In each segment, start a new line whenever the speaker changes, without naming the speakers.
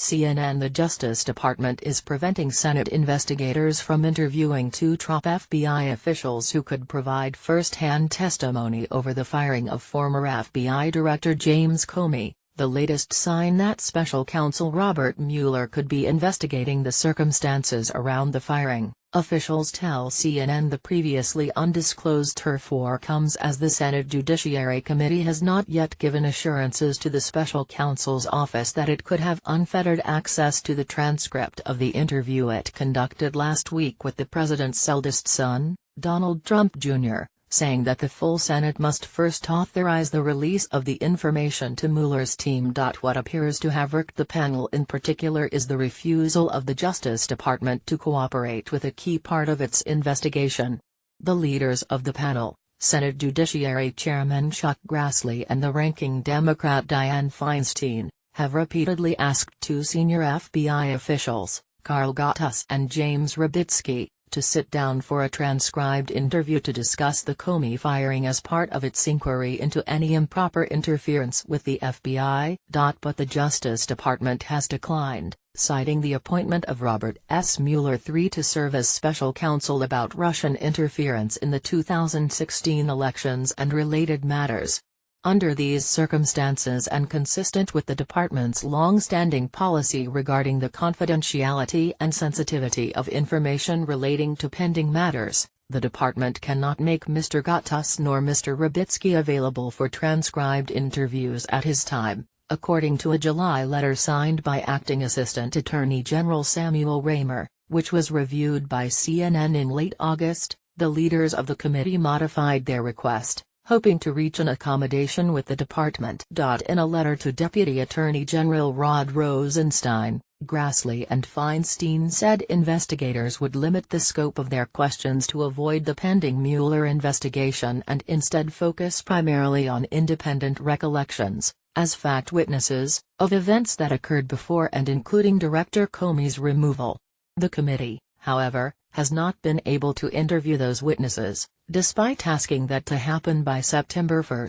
CNN. The Justice Department is preventing Senate investigators from interviewing two top FBI officials who could provide first-hand testimony over the firing of former FBI Director James Comey, the latest sign that Special Counsel Robert Mueller could be investigating the circumstances around the firing. Officials tell CNN the previously undisclosed turf war comes as the Senate Judiciary Committee has not yet given assurances to the special counsel's office that it could have unfettered access to the transcript of the interview it conducted last week with the president's eldest son, Donald Trump Jr., saying that the full Senate must first authorize the release of the information to Mueller's team. What appears to have irked the panel in particular is the refusal of the Justice Department to cooperate with a key part of its investigation. The leaders of the panel, Senate Judiciary Chairman Chuck Grassley and the ranking Democrat Dianne Feinstein, have repeatedly asked two senior FBI officials, Carl Gottus and James Rubitsky, to sit down for a transcribed interview to discuss the Comey firing as part of its inquiry into any improper interference with the FBI. But the Justice Department has declined, citing the appointment of Robert S. Mueller III to serve as special counsel about Russian interference in the 2016 elections and related matters. Under these circumstances and consistent with the department's long-standing policy regarding the confidentiality and sensitivity of information relating to pending matters, the department cannot make Mr. Gottus nor Mr. Rubitsky available for transcribed interviews at his time, according to a July letter signed by Acting Assistant Attorney General Samuel Raymer, which was reviewed by CNN in late August. The leaders of the committee modified their request, hoping to reach an accommodation with the department. In a letter to Deputy Attorney General Rod Rosenstein, Grassley and Feinstein said investigators would limit the scope of their questions to avoid the pending Mueller investigation and instead focus primarily on independent recollections, as fact witnesses, of events that occurred before and including Director Comey's removal. The committee, however, has not been able to interview those witnesses, despite asking that to happen by September 1.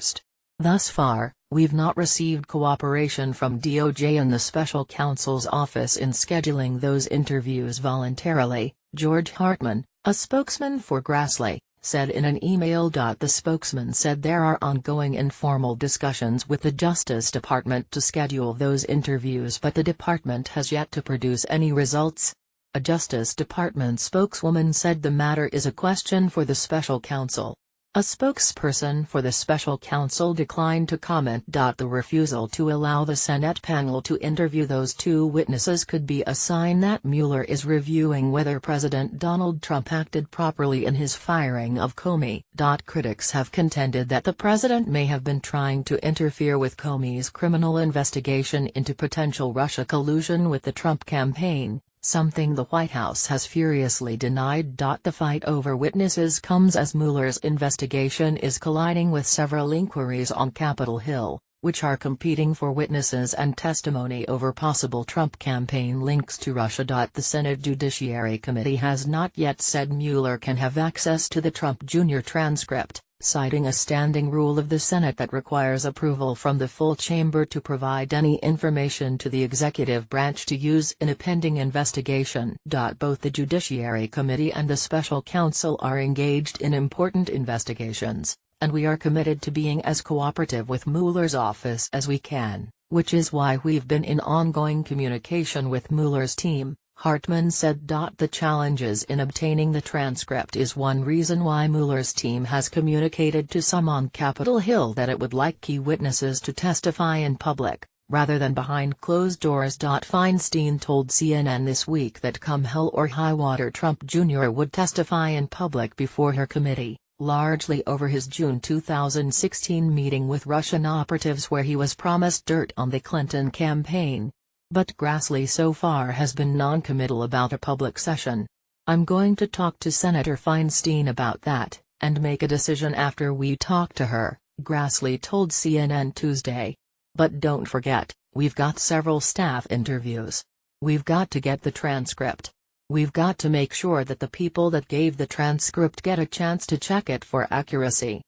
Thus far, we've not received cooperation from DOJ and the special counsel's office in scheduling those interviews voluntarily, George Hartman, a spokesman for Grassley, said in an email. The spokesman said there are ongoing informal discussions with the Justice Department to schedule those interviews, but the department has yet to produce any results. A Justice Department spokeswoman said the matter is a question for the special counsel. A spokesperson for the special counsel declined to comment. The refusal to allow the Senate panel to interview those two witnesses could be a sign that Mueller is reviewing whether President Donald Trump acted properly in his firing of Comey. Critics have contended that the president may have been trying to interfere with Comey's criminal investigation into potential Russia collusion with the Trump campaign, something the White House has furiously denied. The fight over witnesses comes as Mueller's investigation is colliding with several inquiries on Capitol Hill, which are competing for witnesses and testimony over possible Trump campaign links to Russia. The Senate Judiciary Committee has not yet said Mueller can have access to the Trump Jr. transcript, citing a standing rule of the Senate that requires approval from the full chamber to provide any information to the executive branch to use in a pending investigation. Both the Judiciary Committee and the special counsel are engaged in important investigations, and we are committed to being as cooperative with Mueller's office as we can, which is why we've been in ongoing communication with Mueller's team, Hartman said. The challenges in obtaining the transcript is one reason why Mueller's team has communicated to some on Capitol Hill that it would like key witnesses to testify in public, rather than behind closed doors. Feinstein told CNN this week that come hell or high water Trump Jr. would testify in public before her committee, largely over his June 2016 meeting with Russian operatives where he was promised dirt on the Clinton campaign. But Grassley so far has been non-committal about a public session. I'm going to talk to Senator Feinstein about that, and make a decision after we talk to her, Grassley told CNN Tuesday. But don't forget, we've got several staff interviews. We've got to get the transcript. We've got to make sure that the people that gave the transcript get a chance to check it for accuracy.